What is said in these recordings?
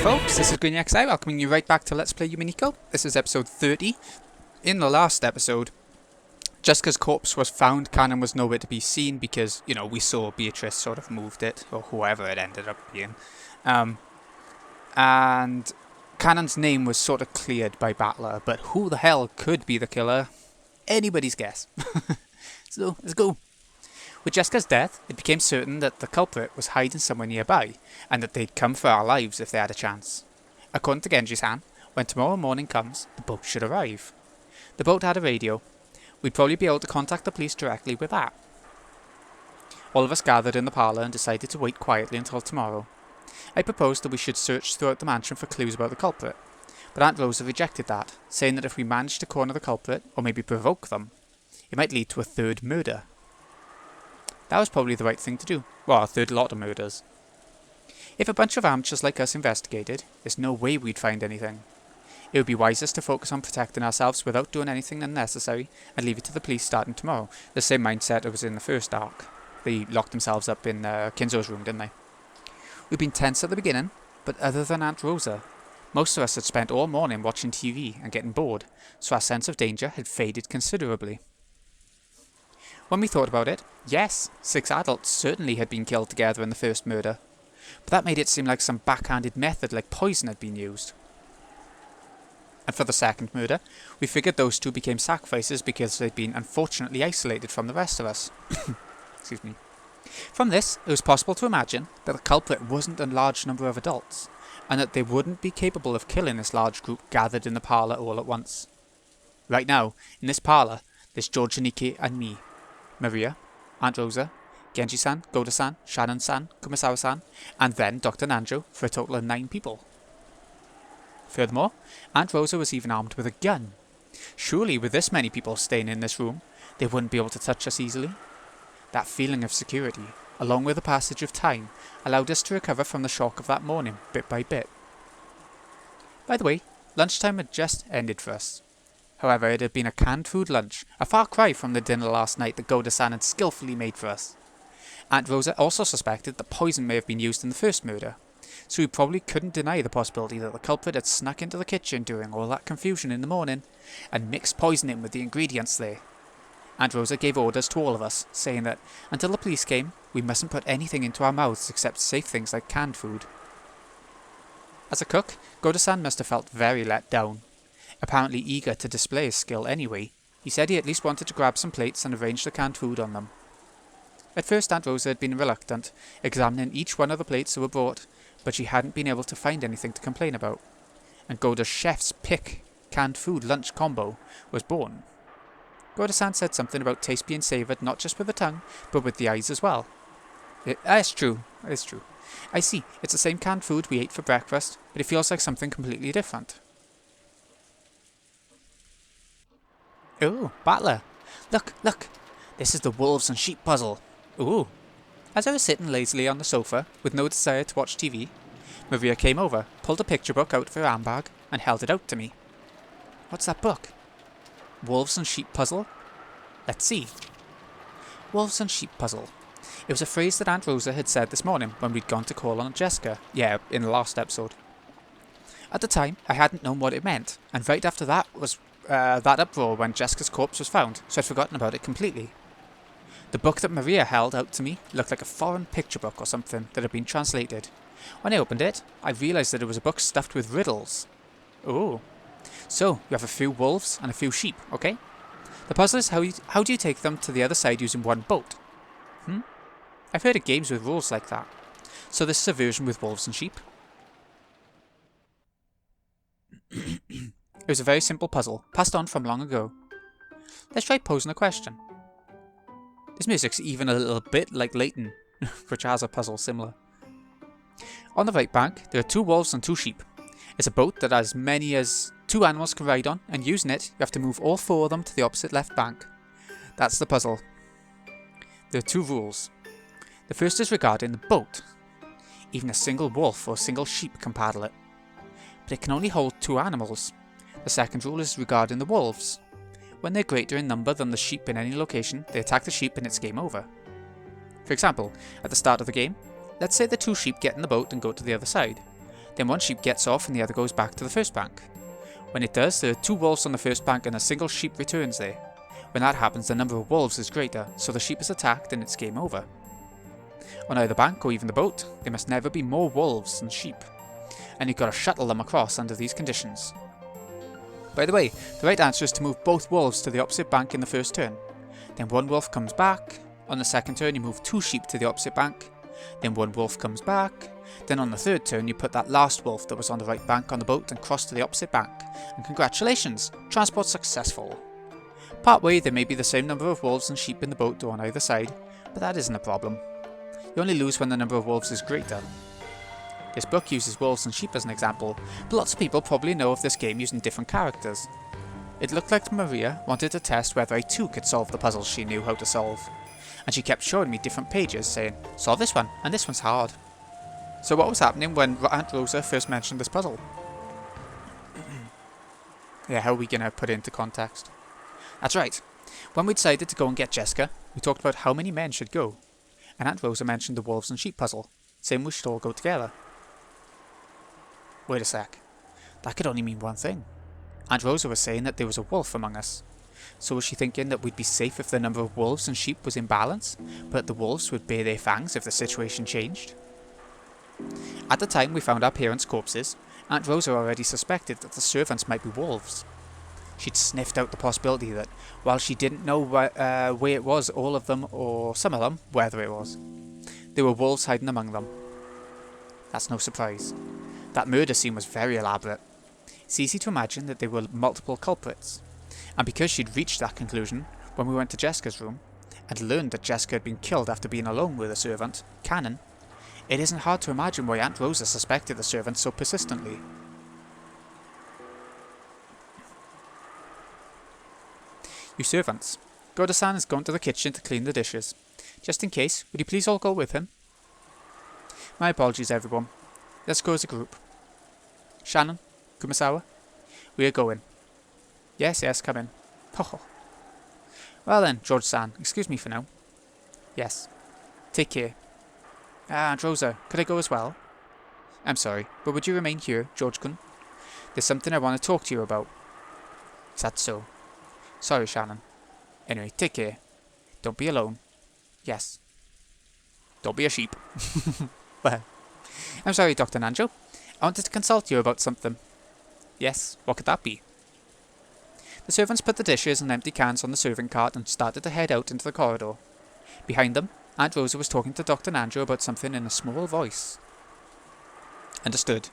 folks, this is GreenXI welcoming you right back to Let's Play Umineko. This is episode 30. In the last episode, Jessica's corpse was found. Cannon was nowhere to be seen because, you know, we saw Beatrice sort of moved it, or whoever it ended up being. And Cannon's name was sort of cleared by Battler, but who the hell could be the killer? Anybody's guess. So, let's go. With Jessica's death, it became certain that the culprit was hiding somewhere nearby, and that they'd come for our lives if they had a chance. According to Genji-san, when tomorrow morning comes, the boat should arrive. The boat had a radio. We'd probably be able to contact the police directly with that. All of us gathered in the parlour and decided to wait quietly until tomorrow. I proposed that we should search throughout the mansion for clues about the culprit, but Aunt Rosa rejected that, saying that if we managed to corner the culprit, or maybe provoke them, it might lead to a third murder. That was probably the right thing to do. Well, a third lot of murders. If a bunch of amateurs like us investigated, there's no way we'd find anything. It would be wisest to focus on protecting ourselves without doing anything unnecessary and leave it to the police starting tomorrow. The same mindset that was in the first arc. They locked themselves up in Kinzo's room, didn't they? We'd been tense at the beginning, but other than Aunt Rosa, most of us had spent all morning watching TV and getting bored, so our sense of danger had faded considerably. When we thought about it, yes, 6 adults certainly had been killed together in the first murder, but that made it seem like some backhanded method like poison had been used. And for the second murder, we figured those 2 became sacrifices because they'd been unfortunately isolated from the rest of us. Excuse me. From this, it was possible to imagine that the culprit wasn't a large number of adults, and that they wouldn't be capable of killing this large group gathered in the parlour all at once. Right now, in this parlour, there's George Niki and me. Maria, Aunt Rosa, Genji-san, Goda-san, Shannon-san, Kumasawa-san, and then Dr. Nanjo for a total of 9 people. Furthermore, Aunt Rosa was even armed with a gun. Surely with this many people staying in this room, they wouldn't be able to touch us easily. That feeling of security, along with the passage of time, allowed us to recover from the shock of that morning, bit by bit. By the way, lunchtime had just ended for us. However, it had been a canned food lunch, a far cry from the dinner last night that Goda-san had skillfully made for us. Aunt Rosa also suspected that poison may have been used in the first murder, so we probably couldn't deny the possibility that the culprit had snuck into the kitchen during all that confusion in the morning, and mixed poison in with the ingredients there. Aunt Rosa gave orders to all of us, saying that, until the police came, we mustn't put anything into our mouths except safe things like canned food. As a cook, Goda-san must have felt very let down. Apparently eager to display his skill anyway, he said he at least wanted to grab some plates and arrange the canned food on them. At first Aunt Rosa had been reluctant, examining each one of the plates that were brought, but she hadn't been able to find anything to complain about, and Goda's chef's pick canned food lunch combo was born. Goda-san said something about taste being savoured not just with the tongue, but with the eyes as well. It's true. I see, it's the same canned food we ate for breakfast, but it feels like something completely different. Ooh, Battler! Look! This is the wolves and sheep puzzle. Ooh! As I was sitting lazily on the sofa, with no desire to watch TV, Maria came over, pulled a picture book out of her handbag, and held it out to me. What's that book? Wolves and sheep puzzle? Let's see. Wolves and sheep puzzle. It was a phrase that Aunt Rosa had said this morning when we'd gone to call on Jessica. Yeah, in the last episode. At the time, I hadn't known what it meant, and right after that was that uproar when Jessica's corpse was found, so I'd forgotten about it completely. The book that Maria held out to me looked like a foreign picture book or something that had been translated. When I opened it, I realised that it was a book stuffed with riddles. Ooh. So, you have a few wolves and a few sheep, okay? The puzzle is how do you take them to the other side using one boat? I've heard of games with rules like that. So this is a version with wolves and sheep. It was a very simple puzzle, passed on from long ago. Let's try posing a question. This music's even a little bit like Leighton, which has a puzzle similar. On the right bank, there are 2 wolves and 2 sheep. It's a boat that has many as 2 animals can ride on, and using it, you have to move all 4 of them to the opposite left bank. That's the puzzle. There are 2 rules. The first is regarding the boat. Even a single wolf or a single sheep can paddle it. But it can only hold 2 animals. The second rule is regarding the wolves. When they're greater in number than the sheep in any location, they attack the sheep and it's game over. For example, at the start of the game, let's say the 2 sheep get in the boat and go to the other side. Then one sheep gets off and the other goes back to the first bank. When it does, there are 2 wolves on the first bank and a single sheep returns there. When that happens, the number of wolves is greater, so the sheep is attacked and it's game over. On either bank or even the boat, there must never be more wolves than sheep, and you've got to shuttle them across under these conditions. By the way, the right answer is to move both wolves to the opposite bank in the first turn. Then one wolf comes back. On the second turn you move 2 sheep to the opposite bank. Then one wolf comes back. Then on the third turn you put that last wolf that was on the right bank on the boat and cross to the opposite bank. And congratulations, transport successful. Partway there may be the same number of wolves and sheep in the boat or on either side, but that isn't a problem. You only lose when the number of wolves is greater. This book uses wolves and sheep as an example, but lots of people probably know of this game using different characters. It looked like Maria wanted to test whether I too could solve the puzzles she knew how to solve, and she kept showing me different pages saying, solve this one, and this one's hard. So what was happening when Aunt Rosa first mentioned this puzzle? Yeah, how are we going to put it into context? That's right, when we decided to go and get Jessica, we talked about how many men should go, and Aunt Rosa mentioned the wolves and sheep puzzle, saying we should all go together. Wait a sec, that could only mean one thing. Aunt Rosa was saying that there was a wolf among us. So was she thinking that we'd be safe if the number of wolves and sheep was in balance, but the wolves would bare their fangs if the situation changed? At the time we found our parents' corpses, Aunt Rosa already suspected that the servants might be wolves. She'd sniffed out the possibility that, while she didn't know where it was, all of them, or some of them, whether it was, there were wolves hiding among them. That's no surprise. That murder scene was very elaborate. It's easy to imagine that there were multiple culprits, and because she'd reached that conclusion when we went to Jessica's room, and learned that Jessica had been killed after being alone with a servant, Cannon, it isn't hard to imagine why Aunt Rosa suspected the servant so persistently. You servants, Goda-san is going to the kitchen to clean the dishes. Just in case, would you please all go with him? My apologies everyone. Let's go as a group. Shannon, Kumasawa, we are going. Yes, come in. Oh. Well then, George-san, excuse me for now. Yes. Take care. Aunt Rosa, could I go as well? I'm sorry, but would you remain here, George-kun? There's something I want to talk to you about. Is that so? Sorry, Shannon. Anyway, take care. Don't be alone. Yes. Don't be a sheep. Well, I'm sorry, Dr. Nanjo. I wanted to consult you about something. Yes, what could that be? The servants put the dishes and empty cans on the serving cart and started to head out into the corridor. Behind them, Aunt Rosa was talking to Dr. Nanjo about something in a small voice. Understood.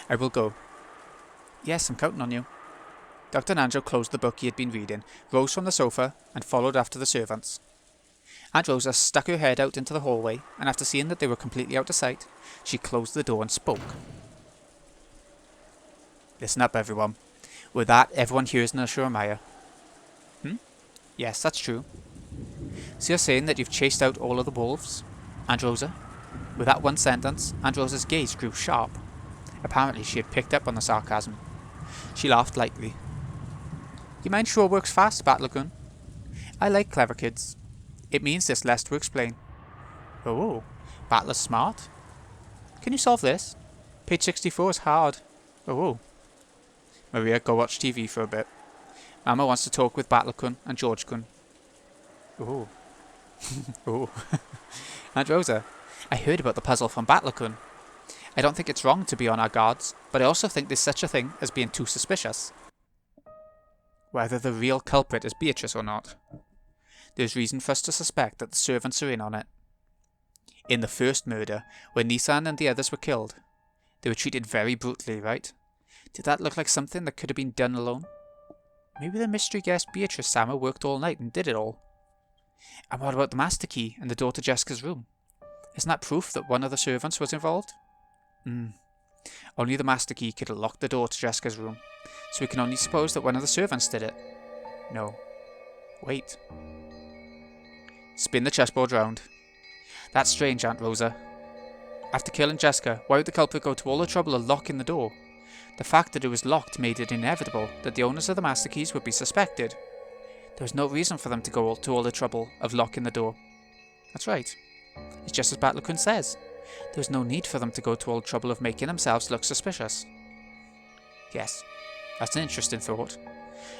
I will go. Yes, I'm counting on you. Dr. Nanjo closed the book he had been reading, rose from the sofa, and followed after the servants. Aunt Rosa stuck her head out into the hallway, and after seeing that they were completely out of sight, she closed the door and spoke. Listen up, everyone. With that, everyone here is an Ashuramaya. Yes, that's true. So you're saying that you've chased out all of the wolves? Aunt Rosa? With that one sentence, Aunt Rosa's gaze grew sharp. Apparently she had picked up on the sarcasm. She laughed lightly. Your mind sure works fast, Battler-kun. I like clever kids. It means there's less to explain. Oh, Battler's smart? Can you solve this? Page 64 is hard. Oh. Maria, go watch TV for a bit. Mama wants to talk with Battler-kun and George-kun. Oh. Oh. Aunt Rosa, I heard about the puzzle from Battler-kun. I don't think it's wrong to be on our guards, but I also think there's such a thing as being too suspicious. Whether the real culprit is Beatrice or not, there's reason for us to suspect that the servants are in on it. In the first murder, when Nissan and the others were killed, they were treated very brutally, right? Did that look like something that could have been done alone? Maybe the mystery guest Beatrice Sama worked all night and did it all. And what about the master key and the door to Jessica's room? Isn't that proof that one of the servants was involved? Only the master key could have locked the door to Jessica's room, so we can only suppose that one of the servants did it. No. Wait. Spin the chessboard round. That's strange, Aunt Rosa. After killing Jessica, why would the culprit go to all the trouble of locking the door? The fact that it was locked made it inevitable that the owners of the master keys would be suspected. There was no reason for them to go to all the trouble of locking the door. That's right. It's just as Battler-kun says. There was no need for them to go to all the trouble of making themselves look suspicious. Yes, that's an interesting thought.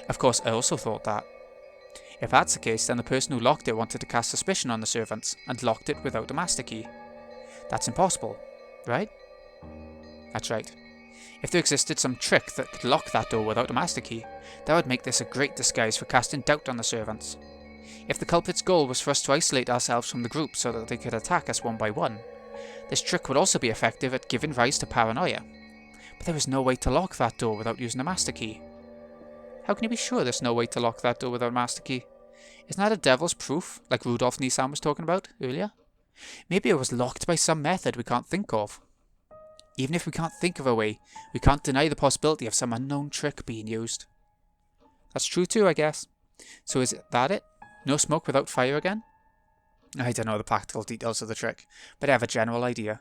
Of course, I also thought that. If that's the case, then the person who locked it wanted to cast suspicion on the servants, and locked it without a master key. That's impossible, right? That's right. If there existed some trick that could lock that door without a master key, that would make this a great disguise for casting doubt on the servants. If the culprit's goal was for us to isolate ourselves from the group so that they could attack us one by one, this trick would also be effective at giving rise to paranoia. But there was no way to lock that door without using a master key. How can you be sure there's no way to lock that door without a master key? Isn't that a devil's proof, like Rudolf Nissan was talking about earlier? Maybe it was locked by some method we can't think of. Even if we can't think of a way, we can't deny the possibility of some unknown trick being used. That's true too, I guess. So is that it? No smoke without fire again? I don't know the practical details of the trick, but I have a general idea.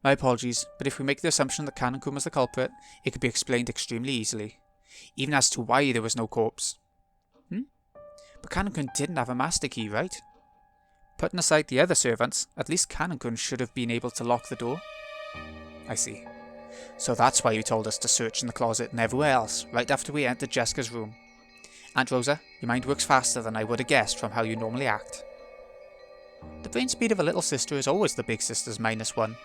My apologies, but if we make the assumption that Kanekun was the culprit, it could be explained extremely easily. Even as to why there was no corpse. But Kanekun didn't have a master key, right? Putting aside the other servants, at least Kanekun should have been able to lock the door. I see. So that's why you told us to search in the closet and everywhere else, right after we entered Jessica's room. Aunt Rosa, your mind works faster than I would have guessed from how you normally act. The brain speed of a little sister is always the big sister's -1.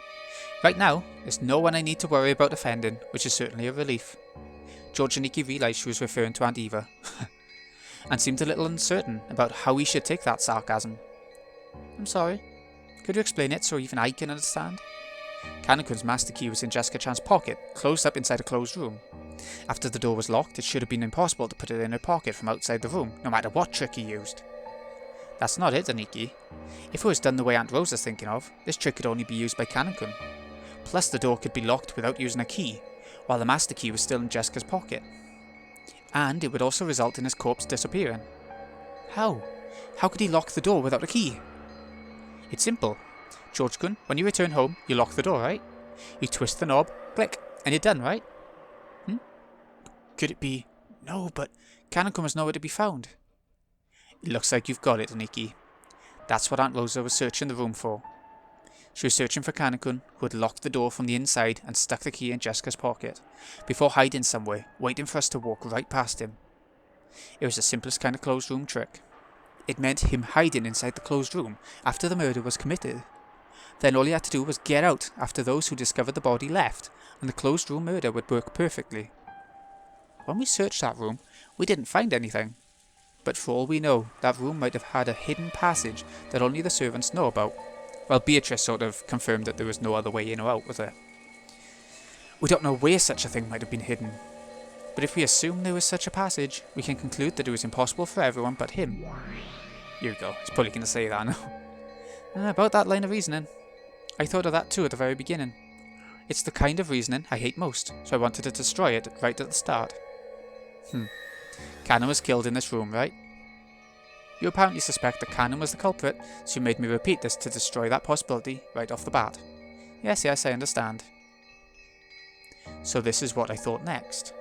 Right now, there's no one I need to worry about offending, which is certainly a relief. George and Nikki realised she was referring to Aunt Eva, and seemed a little uncertain about how we should take that sarcasm. I'm sorry. Could you explain it so even I can understand? Kanekun's master key was in Jessica Chan's pocket, closed up inside a closed room. After the door was locked, it should have been impossible to put it in her pocket from outside the room, no matter what trick he used. That's not it, Aniki. If it was done the way Aunt Rosa's thinking of, this trick could only be used by Kanekun. Plus the door could be locked without using a key, while the master key was still in Jessica's pocket. And it would also result in his corpse disappearing. How? How could he lock the door without a key? It's simple. George-kun, when you return home, you lock the door, right? You twist the knob, click, and you're done, right? Could it be... No, but Kanekun was nowhere to be found. It looks like you've got it, Aniki. That's what Aunt Rosa was searching the room for. She was searching for Kanekun, who had locked the door from the inside and stuck the key in Jessica's pocket, before hiding somewhere, waiting for us to walk right past him. It was the simplest kind of closed room trick. It meant him hiding inside the closed room after the murder was committed. Then all he had to do was get out after those who discovered the body left, and the closed room murder would work perfectly. When we searched that room, we didn't find anything. But for all we know, that room might have had a hidden passage that only the servants know about. Well, Beatrice sort of confirmed that there was no other way in or out, was there? We don't know where such a thing might have been hidden. But if we assume there was such a passage, we can conclude that it was impossible for everyone but him. Here we go, he's probably going to say that now. About that line of reasoning. I thought of that too at the very beginning. It's the kind of reasoning I hate most, so I wanted to destroy it right at the start. Cannon was killed in this room, right? You apparently suspect that Cannon was the culprit, so you made me repeat this to destroy that possibility right off the bat. Yes, I understand. So this is what I thought next.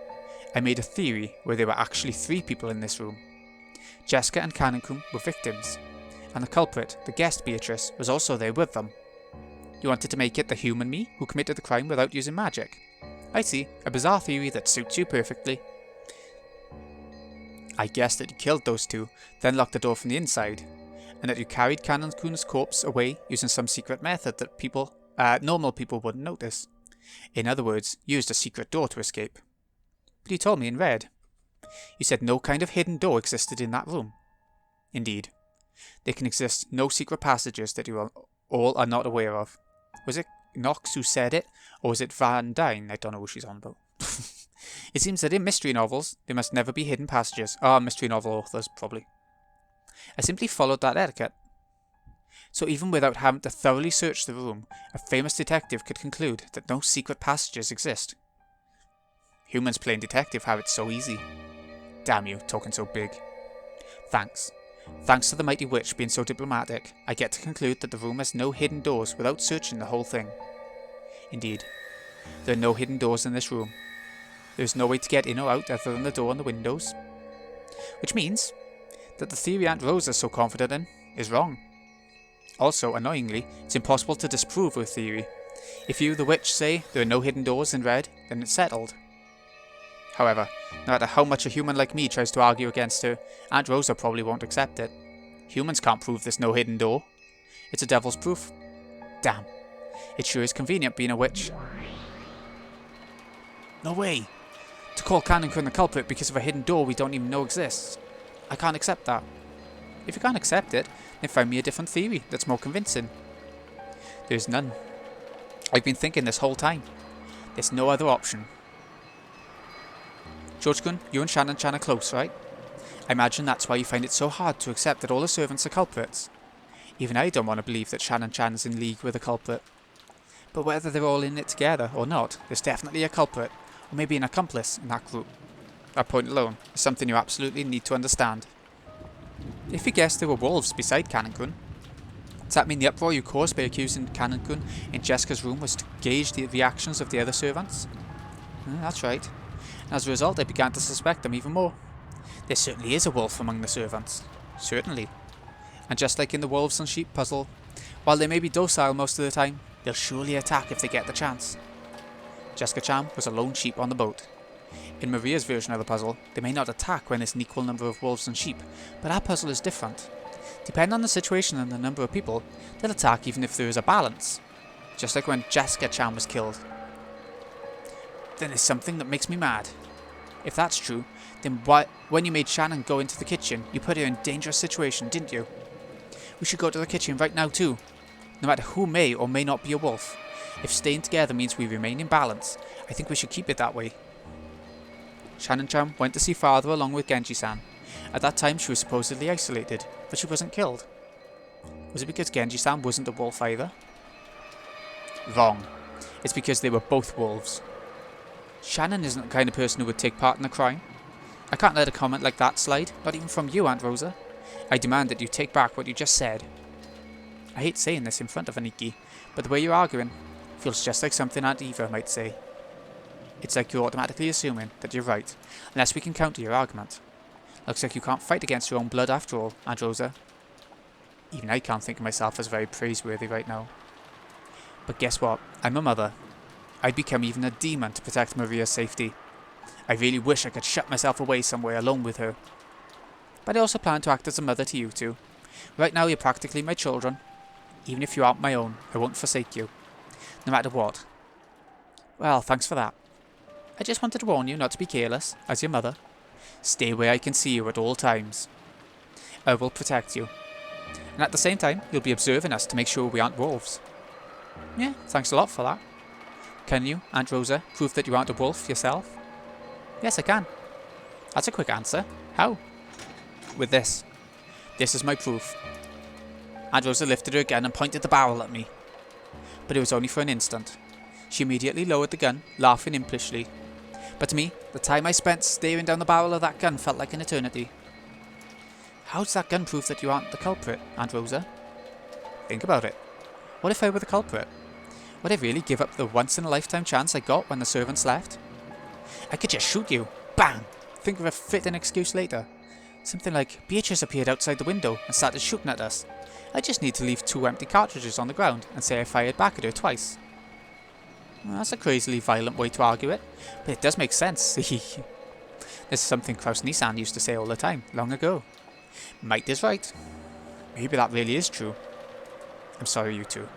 I made a theory where there were actually 3 people in this room. Jessica and Kanekun were victims, and the culprit, the guest Beatrice, was also there with them. You wanted to make it the human me who committed the crime without using magic. I see, a bizarre theory that suits you perfectly. I guessed that you killed those 2, then locked the door from the inside, and that you carried Kanenkun's corpse away using some secret method that normal people wouldn't notice. In other words, used a secret door to escape. But you told me in red. You said no kind of hidden door existed in that room. Indeed. There can exist no secret passages that you all are not aware of. Was it Knox who said it, or was it Van Dyne? I don't know what she's on about. It seems that in mystery novels, there must never be hidden passages. Mystery novel authors, probably. I simply followed that etiquette. So even without having to thoroughly search the room, a famous detective could conclude that no secret passages exist. Humans playing detective have it so easy. Damn you, talking so big. Thanks. Thanks to the mighty witch being so diplomatic, I get to conclude that the room has no hidden doors without searching the whole thing. Indeed, there are no hidden doors in this room. There is no way to get in or out other than the door and the windows. Which means that the theory Aunt Rosa is so confident in is wrong. Also, annoyingly, it's impossible to disprove her theory, If you, the witch, say there are no hidden doors in red, then it's settled. However, no matter how much a human like me tries to argue against her, Aunt Rosa probably won't accept it. Humans can't prove there's no hidden door. It's a devil's proof. Damn. It sure is convenient being a witch. No way! To call Canon-kun the culprit because of a hidden door we don't even know exists. I can't accept that. If you can't accept it, then find me a different theory that's more convincing. There's none. I've been thinking this whole time. There's no other option. George-kun, you and Shannon-chan are close, right? I imagine that's why you find it so hard to accept that all the servants are culprits. Even I don't want to believe that Shannon-chan's in league with a culprit. But whether they're all in it together or not, there's definitely a culprit, or maybe an accomplice in that group. That point alone is something you absolutely need to understand. If you guessed there were wolves beside Canon-kun, does that mean the uproar you caused by accusing Canon-kun in Jessica's room was to gauge the reactions of the other servants? That's right. And as a result, I began to suspect them even more. There certainly is a wolf among the servants. Certainly. And just like in the wolves and sheep puzzle, while they may be docile most of the time, they'll surely attack if they get the chance. Jessica-chan was a lone sheep on the boat. In Maria's version of the puzzle, they may not attack when there's an equal number of wolves and sheep, but our puzzle is different. Depending on the situation and the number of people, they'll attack even if there is a balance. Just like when Jessica-chan was killed. Then there's something that makes me mad. If that's true, then when you made Shannon go into the kitchen, you put her in a dangerous situation, didn't you? We should go to the kitchen right now too. No matter who may or may not be a wolf. If staying together means we remain in balance, I think we should keep it that way. Shannon-chan went to see father along with Genji-san. At that time she was supposedly isolated, but she wasn't killed. Was it because Genji-san wasn't a wolf either? Wrong. It's because they were both wolves. Shannon isn't the kind of person who would take part in a crime. I can't let a comment like that slide, not even from you, Aunt Rosa. I demand that you take back what you just said. I hate saying this in front of Aniki, but the way you're arguing feels just like something Aunt Eva might say. It's like you're automatically assuming that you're right, unless we can counter your argument. Looks like you can't fight against your own blood after all, Aunt Rosa. Even I can't think of myself as very praiseworthy right now. But guess what? I'm a mother. I'd become even a demon to protect Maria's safety. I really wish I could shut myself away somewhere alone with her. But I also plan to act as a mother to you two. Right now you're practically my children. Even if you aren't my own, I won't forsake you. No matter what. Well, thanks for that. I just wanted to warn you not to be careless, as your mother. Stay where I can see you at all times. I will protect you. And at the same time, you'll be observing us to make sure we aren't wolves. Yeah, thanks a lot for that. Can you, Aunt Rosa, prove that you aren't a wolf yourself? Yes, I can. That's a quick answer. How? With this. This is my proof. Aunt Rosa lifted her gun and pointed the barrel at me. But it was only for an instant. She immediately lowered the gun, laughing impishly. But to me, the time I spent staring down the barrel of that gun felt like an eternity. How does that gun prove that you aren't the culprit, Aunt Rosa? Think about it. What if I were the culprit? Would I really give up the once-in-a-lifetime chance I got when the servants left? I could just shoot you. Bang! Think of a fitting excuse later. Something like, Beatrice appeared outside the window and started shooting at us. I just need to leave 2 empty cartridges on the ground and say I fired back at her twice. Well, that's a crazily violent way to argue it, but it does make sense. This is something Kraus Nissan used to say all the time, long ago. Might is right. Maybe that really is true. I'm sorry, you two.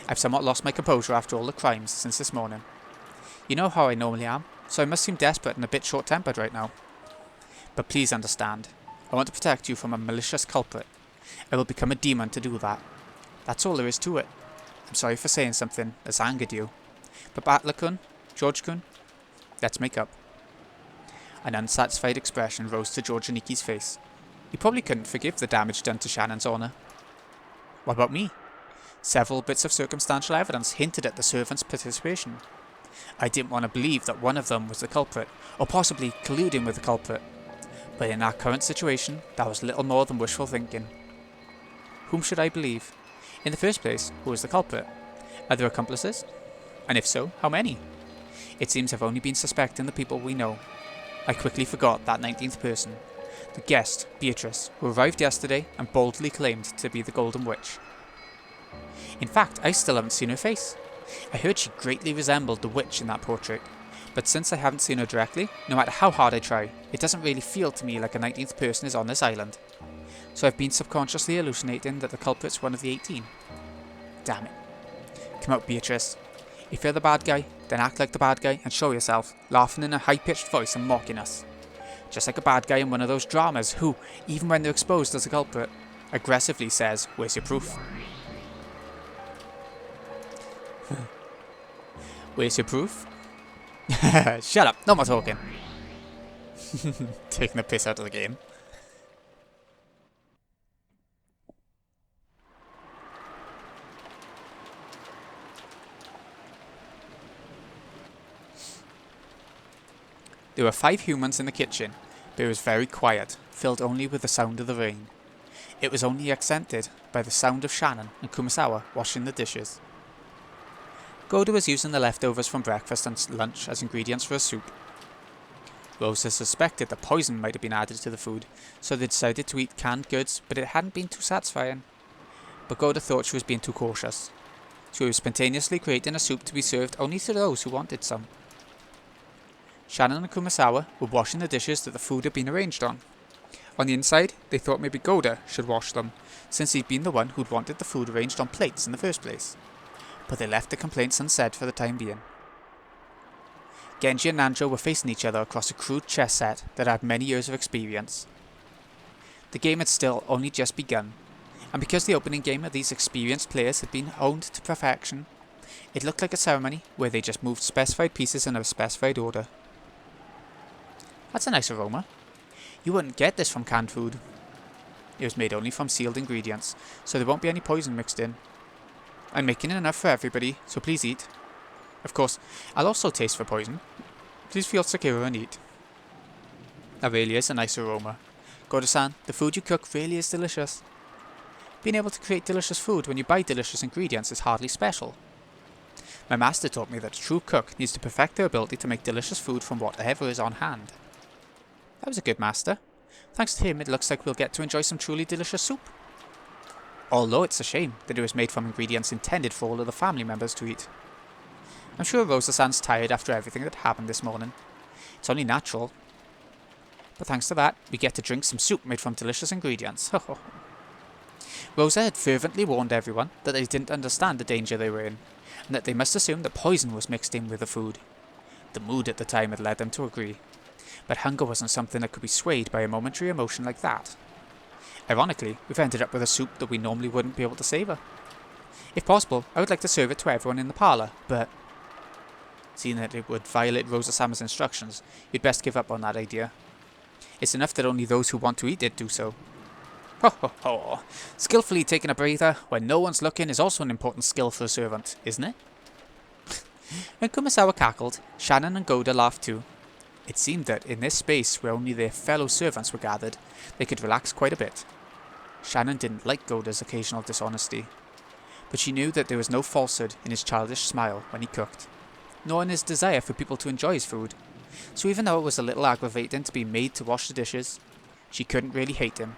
I've somewhat lost my composure after all the crimes since this morning. You know how I normally am, so I must seem desperate and a bit short-tempered right now. But please understand, I want to protect you from a malicious culprit. I will become a demon to do that. That's all there is to it. I'm sorry for saying something that's angered you. But Butler-kun, George-kun, let's make up. An unsatisfied expression rose to George Aniki's face. He probably couldn't forgive the damage done to Shannon's honour. What about me? Several bits of circumstantial evidence hinted at the servants' participation. I didn't want to believe that one of them was the culprit, or possibly colluding with the culprit. But in our current situation, that was little more than wishful thinking. Whom should I believe? In the first place, who is the culprit? Are there accomplices? And if so, how many? It seems I've only been suspecting the people we know. I quickly forgot that 19th person. The guest, Beatrice, who arrived yesterday and boldly claimed to be the Golden Witch. In fact, I still haven't seen her face. I heard she greatly resembled the witch in that portrait, but since I haven't seen her directly, no matter how hard I try, it doesn't really feel to me like a 19th person is on this island. So I've been subconsciously hallucinating that the culprit's one of the 18. Damn it. Come out, Beatrice. If you're the bad guy, then act like the bad guy and show yourself, laughing in a high-pitched voice and mocking us. Just like a bad guy in one of those dramas who, even when they're exposed as a culprit, aggressively says, "Where's your proof?" Where's your proof? Shut up, no more talking. Taking the piss out of the game. There were 5 humans in the kitchen, but it was very quiet, filled only with the sound of the rain. It was only accented by the sound of Shannon and Kumasawa washing the dishes. Goda was using the leftovers from breakfast and lunch as ingredients for a soup. Rosa suspected that poison might have been added to the food, so they decided to eat canned goods, but it hadn't been too satisfying. But Goda thought she was being too cautious, so he was spontaneously creating a soup to be served only to those who wanted some. Shannon and Kumasawa were washing the dishes that the food had been arranged on. On the inside, they thought maybe Goda should wash them, since he'd been the one who'd wanted the food arranged on plates in the first place. But they left the complaints unsaid for the time being. Genji and Nanjo were facing each other across a crude chess set that had many years of experience. The game had still only just begun, and because the opening game of these experienced players had been honed to perfection, it looked like a ceremony where they just moved specified pieces in a specified order. That's a nice aroma. You wouldn't get this from canned food. It was made only from sealed ingredients, so there won't be any poison mixed in. I'm making enough for everybody, so please eat. Of course, I'll also taste for poison. Please feel secure and eat. That really is a nice aroma. Goda-san, the food you cook really is delicious. Being able to create delicious food when you buy delicious ingredients is hardly special. My master taught me that a true cook needs to perfect their ability to make delicious food from whatever is on hand. That was a good master. Thanks to him, it looks like we'll get to enjoy some truly delicious soup. Although it's a shame that it was made from ingredients intended for all of the family members to eat. I'm sure Rosa-san's tired after everything that happened this morning. It's only natural. But thanks to that, we get to drink some soup made from delicious ingredients. Rosa had fervently warned everyone that they didn't understand the danger they were in, and that they must assume that poison was mixed in with the food. The mood at the time had led them to agree. But hunger wasn't something that could be swayed by a momentary emotion like that. Ironically, we've ended up with a soup that we normally wouldn't be able to savour. If possible, I would like to serve it to everyone in the parlour, but seeing that it would violate Rosa-sama's instructions, you'd best give up on that idea. It's enough that only those who want to eat it do so. Ho ho ho! Skillfully taking a breather when no one's looking is also an important skill for a servant, isn't it? When Kumasawa cackled, Shannon and Goda laughed too. It seemed that in this space where only their fellow servants were gathered, they could relax quite a bit. Shannon didn't like Goda's occasional dishonesty, but she knew that there was no falsehood in his childish smile when he cooked, nor in his desire for people to enjoy his food. So even though it was a little aggravating to be made to wash the dishes, she couldn't really hate him.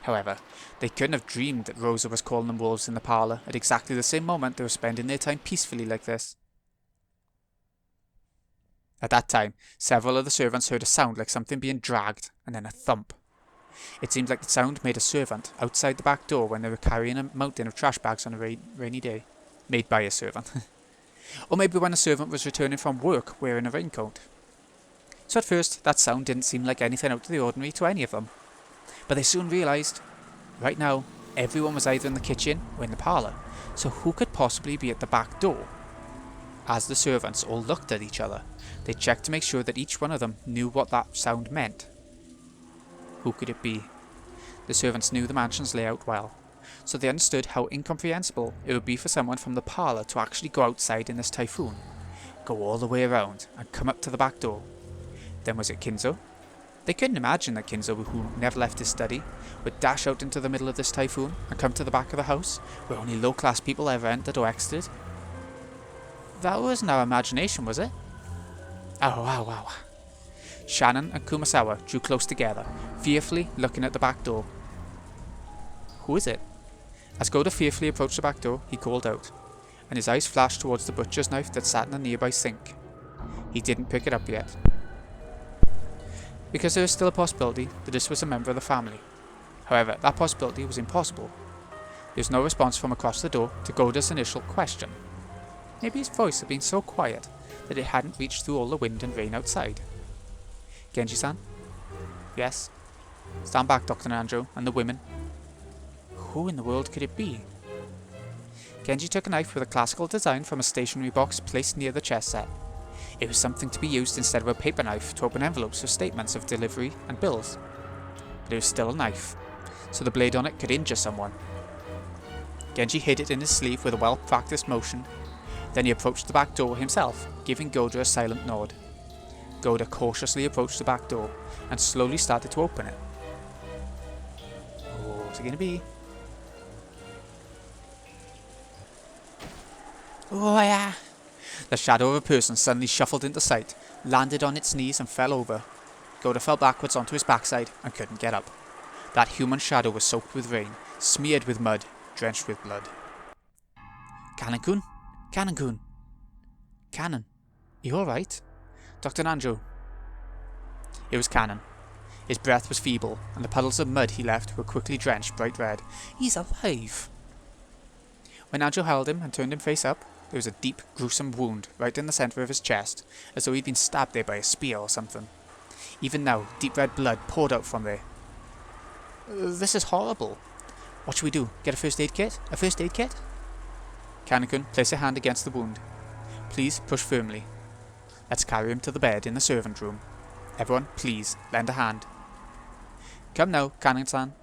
However, they couldn't have dreamed that Rosa was calling them wolves in the parlour at exactly the same moment they were spending their time peacefully like this. At that time, several of the servants heard a sound like something being dragged, and then a thump. It seemed like the sound made a servant outside the back door when they were carrying a mountain of trash bags on a rainy day. Made by a servant. Or maybe when a servant was returning from work wearing a raincoat. So at first, that sound didn't seem like anything out of the ordinary to any of them. But they soon realised, right now, everyone was either in the kitchen or in the parlour, so who could possibly be at the back door? As the servants all looked at each other, they checked to make sure that each one of them knew what that sound meant. Who could it be? The servants knew the mansion's layout well, so they understood how incomprehensible it would be for someone from the parlour to actually go outside in this typhoon, go all the way around, and come up to the back door. Then was it Kinzo? They couldn't imagine that Kinzo, who never left his study, would dash out into the middle of this typhoon and come to the back of the house, where only low-class people ever entered or exited. That wasn't our imagination, was it? Ow. Shannon and Kumasawa drew close together, fearfully looking at the back door. Who is it? As Goda fearfully approached the back door, he called out, and his eyes flashed towards the butcher's knife that sat in a nearby sink. He didn't pick it up yet, because there was still a possibility that this was a member of the family. However, that possibility was impossible. There was no response from across the door to Goda's initial question. Maybe his voice had been so quiet that it hadn't reached through all the wind and rain outside. Genji-san? Yes? Stand back, Dr. Nanjo, and the women. Who in the world could it be? Genji took a knife with a classical design from a stationery box placed near the chess set. It was something to be used instead of a paper knife to open envelopes with statements of delivery and bills. But it was still a knife, so the blade on it could injure someone. Genji hid it in his sleeve with a well-practiced motion. Then he approached the back door himself, giving Goda a silent nod. Goda cautiously approached the back door and slowly started to open it. What's it gonna be? Oh yeah! The shadow of a person suddenly shuffled into sight, landed on its knees and fell over. Goda fell backwards onto his backside and couldn't get up. That human shadow was soaked with rain, smeared with mud, drenched with blood. Kanan-kun? Kanan-kun? Kanan, you alright? Dr. Nanjo. It was Kanan. His breath was feeble, and the puddles of mud he left were quickly drenched bright red. He's alive! When Nanjo held him and turned him face up, there was a deep, gruesome wound right in the centre of his chest, as though he'd been stabbed there by a spear or something. Even now, deep red blood poured out from there. This is horrible. What should we do? Get a first aid kit? A first aid kit? Kanan-kun, place your hand against the wound. Please push firmly. Let's carry him to the bed in the servant room. Everyone, please, lend a hand. Come now, Kanan-san.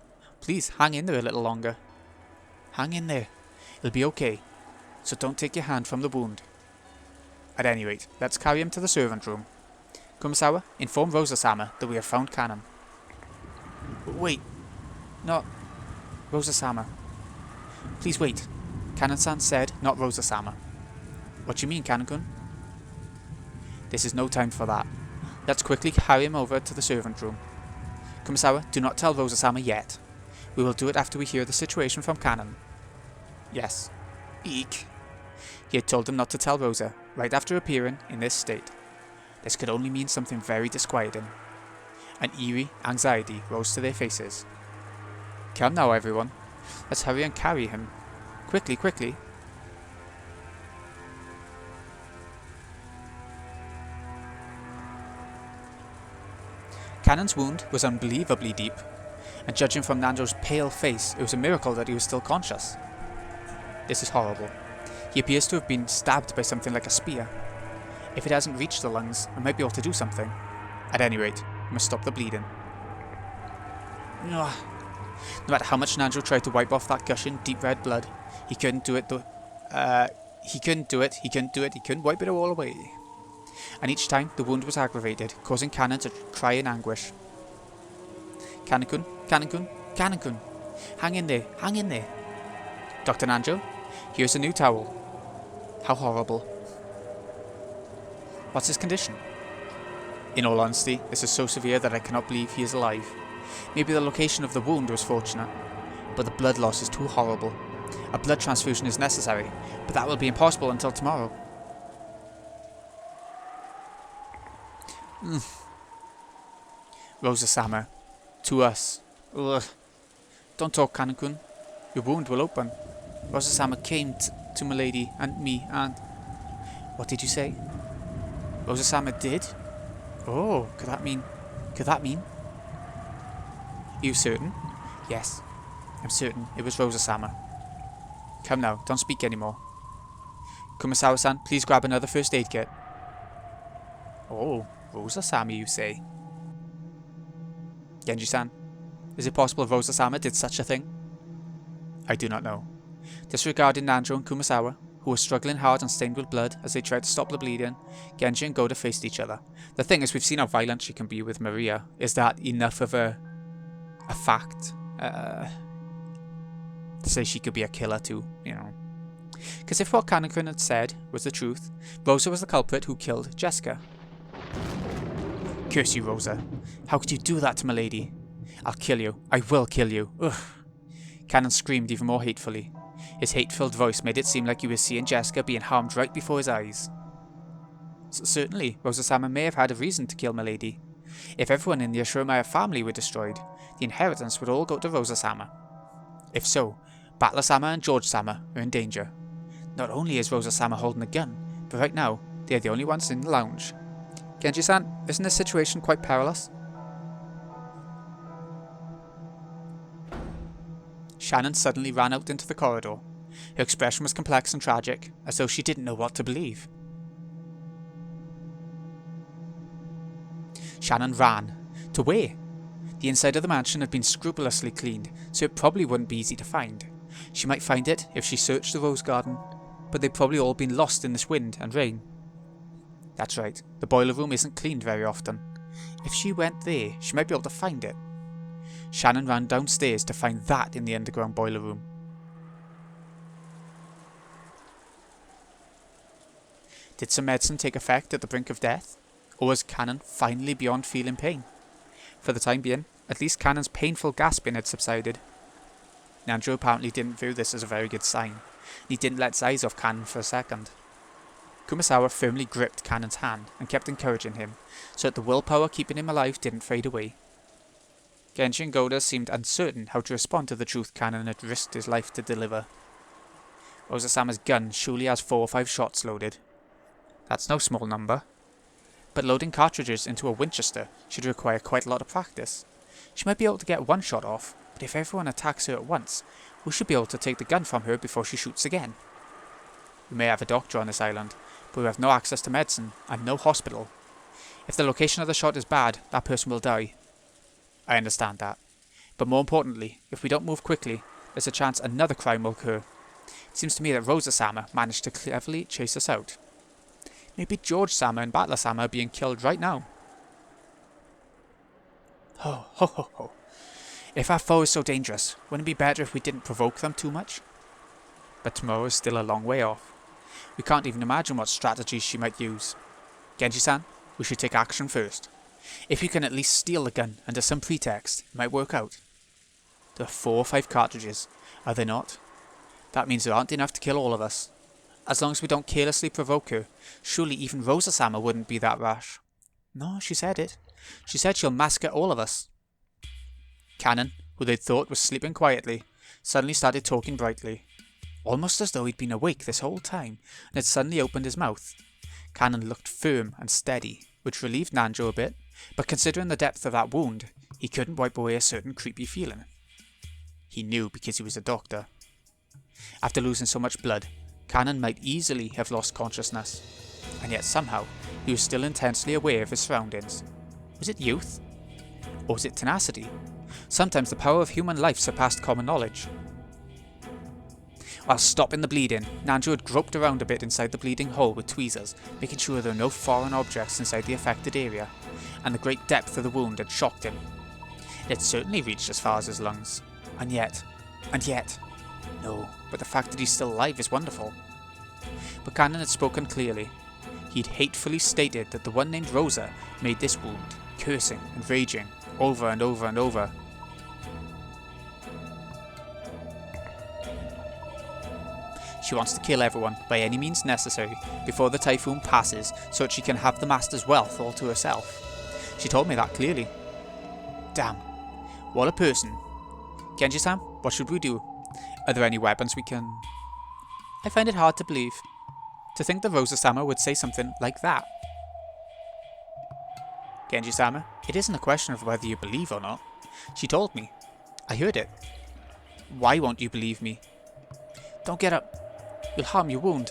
Please, hang in there a little longer. Hang in there. It'll be okay. So don't take your hand from the wound. At any rate, let's carry him to the servant room. Kumasawa, inform Rosa-sama that we have found Kanan. Wait. Not Rosa-sama. Please wait. Kanan-san said, not Rosa-sama. What do you mean, Kanan-kun? This is no time for that. Let's quickly carry him over to the servant room. Kumasawa, do not tell Rosa-sama yet. We will do it after we hear the situation from Kanan. Yes. Eek. He had told him not to tell Rosa, right after appearing in this state. This could only mean something very disquieting. An eerie anxiety rose to their faces. Come now, everyone. Let's hurry and carry him. Quickly, quickly. Kanan's wound was unbelievably deep, and judging from Nanjo's pale face, it was a miracle that he was still conscious. This is horrible. He appears to have been stabbed by something like a spear. If it hasn't reached the lungs, I might be able to do something. At any rate, we must stop the bleeding. No matter how much Nanjo tried to wipe off that gushing, deep red blood, he couldn't do it though. He couldn't wipe it all away. And each time, the wound was aggravated, causing Kanan to cry in anguish. Kanan-kun, Kanan-kun, Kanan-kun. Hang in there, hang in there. Dr. Nanjo, here's a new towel. How horrible. What's his condition? In all honesty, this is so severe that I cannot believe he is alive. Maybe the location of the wound was fortunate, but the blood loss is too horrible. A blood transfusion is necessary, but that will be impossible until tomorrow. Rosa-sama, to us. Ugh. Don't talk, Kanan-kun. Your wound will open. Rosa-sama came to Milady and me and... What did you say? Rosa-sama did? Oh, could that mean... Are you certain? Yes, I'm certain it was Rosa-sama. Come now, don't speak anymore. Kumasawa-san, please grab another first aid kit. Oh, Rosa-sama, you say? Genji-san, is it possible Rosa-sama did such a thing? I do not know. Disregarding Nanjo and Kumasawa, who were struggling hard and stained with blood as they tried to stop the bleeding, Genji and Goda faced each other. The thing is, we've seen how violent she can be with Maria. Is that enough of a fact to say she could be a killer too, you know? Because if what Kanan-kun had said was the truth, Rosa was the culprit who killed Jessica. Curse you, Rosa. How could you do that to my lady? I'll kill you. I will kill you. Ugh. Kanan screamed even more hatefully. His hate-filled voice made it seem like he was seeing Jessica being harmed right before his eyes. Certainly, Rosa-sama may have had a reason to kill Milady. If everyone in the Ashurmaya family were destroyed, the inheritance would all go to Rosa-sama. If so, Battler-sama and George-sama are in danger. Not only is Rosa-sama holding a gun, but right now, they are the only ones in the lounge. Genji-san, isn't this situation quite perilous? Shannon suddenly ran out into the corridor. Her expression was complex and tragic, as though she didn't know what to believe. Shannon ran. To where? The inside of the mansion had been scrupulously cleaned, so it probably wouldn't be easy to find. She might find it if she searched the rose garden, but they'd probably all been lost in this wind and rain. That's right, the boiler room isn't cleaned very often. If she went there, she might be able to find it. Shannon ran downstairs to find that in the underground boiler room. Did some medicine take effect at the brink of death? Or was Cannon finally beyond feeling pain? For the time being, at least Cannon's painful gasping had subsided. Nanjo apparently didn't view this as a very good sign, and he didn't let his eyes off Cannon for a second. Kumasawa firmly gripped Cannon's hand and kept encouraging him, so that the willpower keeping him alive didn't fade away. Genji and Goda seemed uncertain how to respond to the truth Cannon had risked his life to deliver. Rosa-sama's gun surely has 4 or 5 shots loaded. That's no small number. But loading cartridges into a Winchester should require quite a lot of practice. She might be able to get 1 shot off, but if everyone attacks her at once, we should be able to take the gun from her before she shoots again. We may have a doctor on this island, but we have no access to medicine and no hospital. If the location of the shot is bad, that person will die. I understand that. But more importantly, if we don't move quickly, there's a chance another crime will occur. It seems to me that Rosa-sama managed to cleverly chase us out. Maybe George-sama and Battler-sama are being killed right now. Ho ho ho ho. If our foe is so dangerous, wouldn't it be better if we didn't provoke them too much? But tomorrow is still a long way off. We can't even imagine what strategies she might use. Genji-san, we should take action first. If you can at least steal the gun under some pretext, it might work out. There are 4 or 5 cartridges, are there not? That means there aren't enough to kill all of us. As long as we don't carelessly provoke her, surely even Rosa-sama wouldn't be that rash. No, she said it. She said she'll massacre all of us. Cannon, who they'd thought was sleeping quietly, suddenly started talking brightly. Almost as though he'd been awake this whole time, and had suddenly opened his mouth. Cannon looked firm and steady, which relieved Nanjo a bit, but considering the depth of that wound, he couldn't wipe away a certain creepy feeling. He knew because he was a doctor. After losing so much blood, Cannon might easily have lost consciousness, and yet somehow he was still intensely aware of his surroundings. Was it youth? Or was it tenacity? Sometimes the power of human life surpassed common knowledge. While stopping the bleeding, Nanjo had groped around a bit inside the bleeding hole with tweezers, making sure there were no foreign objects inside the affected area, and the great depth of the wound had shocked him. It had certainly reached as far as his lungs. And yet... No, but the fact that he's still alive is wonderful. But Cannon had spoken clearly. He'd hatefully stated that the one named Rosa made this wound, cursing and raging, over and over and over. She wants to kill everyone, by any means necessary, before the typhoon passes, so that she can have the Master's wealth all to herself. She told me that clearly. Damn. What a person. Genji-san, what should we do? Are there any weapons we can... I find it hard to believe. To think that Rosa-sama would say something like that. Genji-sama, it isn't a question of whether you believe or not. She told me. I heard it. Why won't you believe me? Don't get up. You'll harm your wound.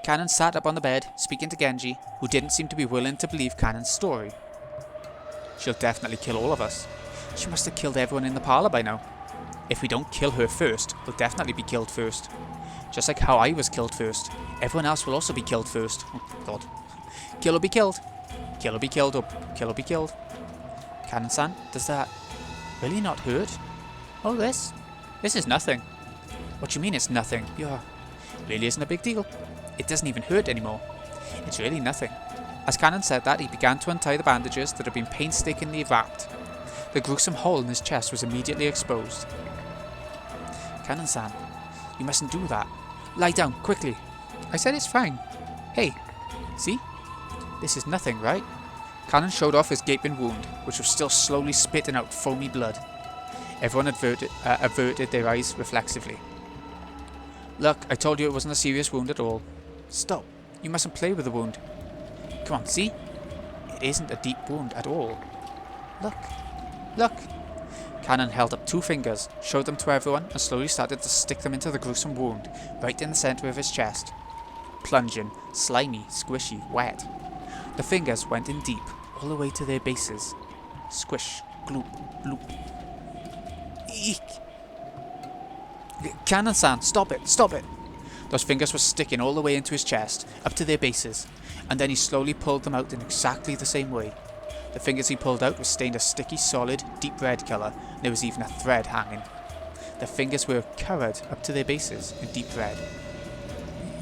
Cannon sat up on the bed, speaking to Genji, who didn't seem to be willing to believe Cannon's story. She'll definitely kill all of us. She must have killed everyone in the parlour by now. If we don't kill her first, we'll definitely be killed first. Just like how I was killed first. Everyone else will also be killed first. Oh, God. Kill or be killed. Kill or be killed, or kill or be killed. Cannon-san, does that really not hurt? Oh, this is nothing. What do you mean it's nothing? Yeah, it really isn't a big deal. It doesn't even hurt anymore. It's really nothing. As Cannon said that, he began to untie the bandages that had been painstakingly wrapped. The gruesome hole in his chest was immediately exposed. Cannon-san, You mustn't do that. Lie down, quickly. I said it's fine. Hey, see? This is nothing, right? Cannon showed off his gaping wound, which was still slowly spitting out foamy blood. Everyone averted their eyes reflexively. Look, I told you it wasn't a serious wound at all. Stop. You mustn't play with the wound. Come on, see? It isn't a deep wound at all. Look. Look. Cannon held up 2 fingers, showed them to everyone, and slowly started to stick them into the gruesome wound, right in the centre of his chest. Plunging, slimy, squishy, wet. The fingers went in deep, all the way to their bases. Squish, gloop, bloop. Eek! Cannon-san, stop it, stop it! Those fingers were sticking all the way into his chest, up to their bases, and then he slowly pulled them out in exactly the same way. The fingers he pulled out were stained a sticky, solid, deep red colour, and there was even a thread hanging. The fingers were covered up to their bases in deep red.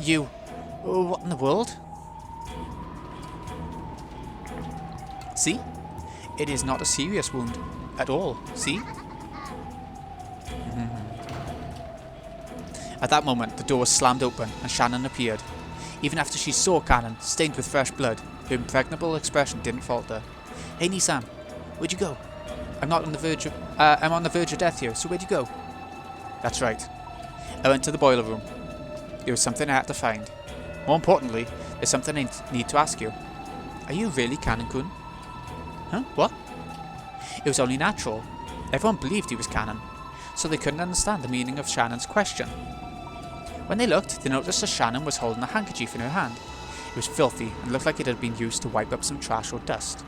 You... what in the world? See? It is not a serious wound at all, see? At that moment, the door was slammed open and Shannon appeared. Even after she saw Cannon, stained with fresh blood, her impregnable expression didn't falter. Hey Nissan, where'd you go? I'm on the verge of death here, so where'd you go? That's right. I went to the boiler room. There was something I had to find. More importantly, there's something I need to ask you. Are you really Cannon-kun? Huh? What? It was only natural. Everyone believed he was Cannon, so they couldn't understand the meaning of Shannon's question. When they looked, they noticed that Shannon was holding a handkerchief in her hand. It was filthy and looked like it had been used to wipe up some trash or dust.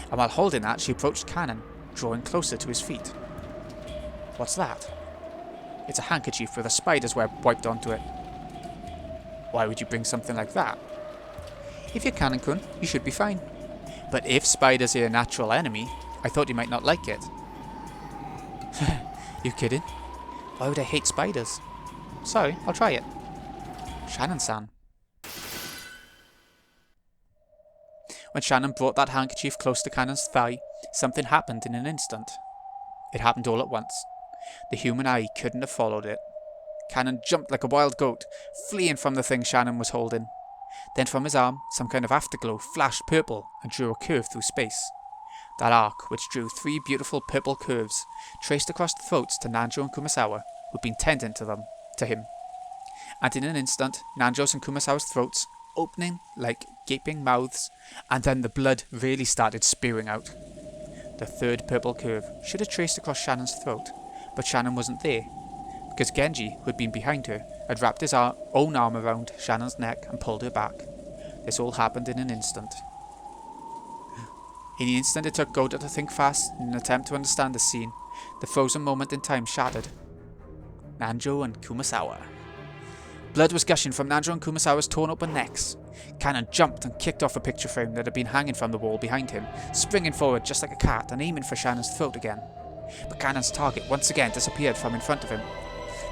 And while holding that, she approached Cannon, drawing closer to his feet. What's that? It's a handkerchief with a spider's web wiped onto it. Why would you bring something like that? If you're Cannon-kun, you should be fine. But if spiders are your natural enemy, I thought you might not like it. You kidding? Why would I hate spiders? Sorry, I'll try it. Shannon-san. When Shannon brought that handkerchief close to Cannon's thigh, something happened in an instant. It happened all at once. The human eye couldn't have followed it. Cannon jumped like a wild goat, fleeing from the thing Shannon was holding. Then from his arm, some kind of afterglow flashed purple and drew a curve through space. That arc, which drew 3 beautiful purple curves, traced across the throats to Nanjo and Kumasawa, who'd been tending to him. And in an instant, Nanjo's and Kumasawa's throats opening like gaping mouths, and then the blood really started spewing out. The 3rd purple curve should have traced across Shannon's throat, but Shannon wasn't there, because Genji, who had been behind her, had wrapped his own arm around Shannon's neck and pulled her back. This all happened in an instant. In the instant it took Goda to think fast in an attempt to understand the scene, the frozen moment in time shattered. Nanjo and Kumasawa. Blood was gushing from Nanjo and Kumasawa's torn open necks. Cannon jumped and kicked off a picture frame that had been hanging from the wall behind him, springing forward just like a cat and aiming for Shannon's throat again. But Cannon's target once again disappeared from in front of him,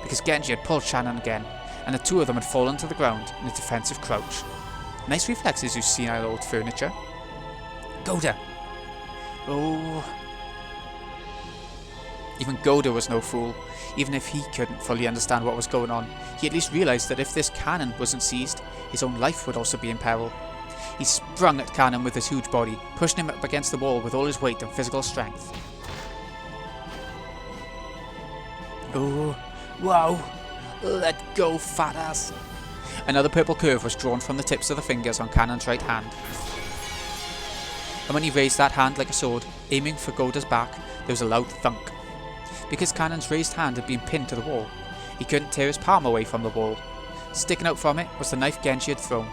because Genji had pulled Shannon again, and the 2 of them had fallen to the ground in a defensive crouch. Nice reflexes, you senile old furniture. Goda! Oh... Even Goda was no fool. Even if he couldn't fully understand what was going on, he at least realised that if this cannon wasn't seized, his own life would also be in peril. He sprung at Cannon with his huge body, pushing him up against the wall with all his weight and physical strength. Oh, wow! Let go, fat ass! Another purple curve was drawn from the tips of the fingers on Cannon's right hand. And when he raised that hand like a sword, aiming for Goda's back, there was a loud thunk. Because Cannon's raised hand had been pinned to the wall, he couldn't tear his palm away from the wall. Sticking out from it was the knife Genji had thrown.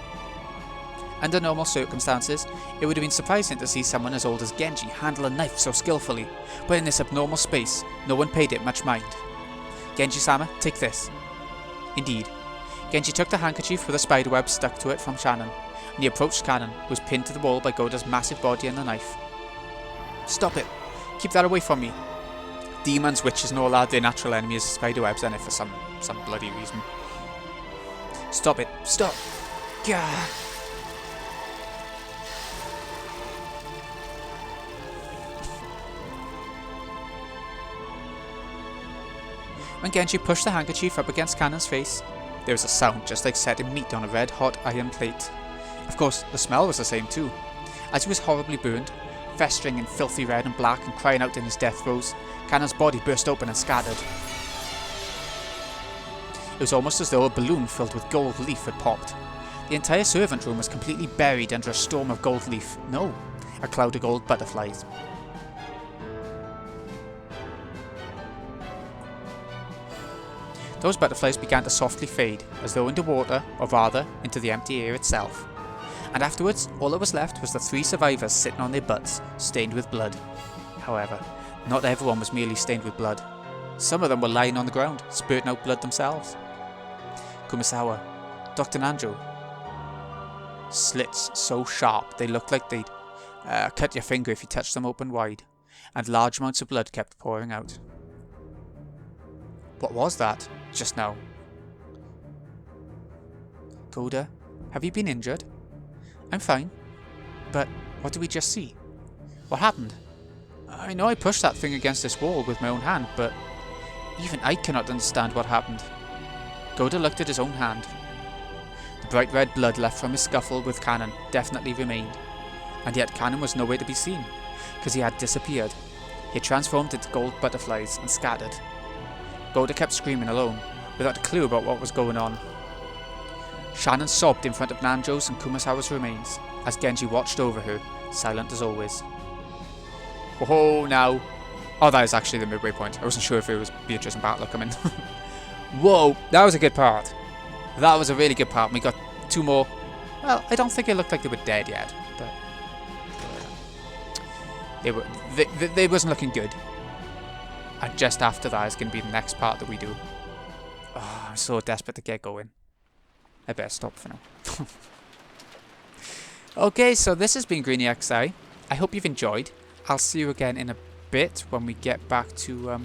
Under normal circumstances, it would have been surprising to see someone as old as Genji handle a knife so skillfully, but in this abnormal space, no one paid it much mind. Genji-sama, take this. Indeed, Genji took the handkerchief with a spiderweb stuck to it from Shannon, and he approached Cannon, who was pinned to the wall by Goda's massive body and the knife. Stop it! Keep that away from me! Demons, witches and all that, their natural enemy is spiderwebs, and it for some bloody reason. Stop it! Stop! Gah! When Genji pushed the handkerchief up against Kanon's face, there was a sound just like setting meat on a red-hot iron plate. Of course, the smell was the same too. As he was horribly burned, festering in filthy red and black and crying out in his death throes, Kanon's body burst open and scattered. It was almost as though a balloon filled with gold leaf had popped. The entire servant room was completely buried under a storm of gold leaf. No, a cloud of gold butterflies. Those butterflies began to softly fade, as though into water, or rather, into the empty air itself. And afterwards, all that was left was the 3 survivors sitting on their butts, stained with blood. However, not everyone was merely stained with blood. Some of them were lying on the ground, spurting out blood themselves. Kumasawa, Dr. Nanjo. Slits so sharp they looked like they'd cut your finger if you touched them open wide, and large amounts of blood kept pouring out. What was that, just now? Koda, have you been injured? I'm fine. But what did we just see? What happened? I know I pushed that thing against this wall with my own hand, but even I cannot understand what happened. Koda looked at his own hand. The bright red blood left from his scuffle with Kanon definitely remained, and yet Kanon was nowhere to be seen, because he had disappeared. He had transformed into gold butterflies and scattered. Koda kept screaming alone, without a clue about what was going on. Shannon sobbed in front of Nanjo's and Kumasawa's remains, as Genji watched over her, silent as always. Whoa, now. Oh, that is actually the midway point. I wasn't sure if it was Beatrice and Battler coming. Whoa, that was a good part. That was a really good part. We got 2 more. Well, I don't think it looked like they were dead yet, but they wasn't looking good. And just after that is going to be the next part that we do. Oh, I'm so desperate to get going. I better stop for now. Okay, so this has been Greeny XI. I hope you've enjoyed. I'll see you again in a bit when we get back to...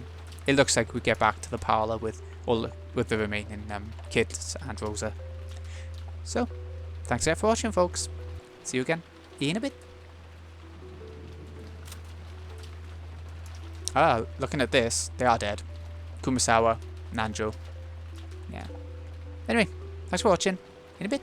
it looks like we get back to the parlour with the remaining kids and Rosa. So, thanks again for watching, folks. See you again in a bit. Ah, looking at this, they are dead. Kumasawa, Nanjo. Yeah. Anyway, thanks for watching. In a bit.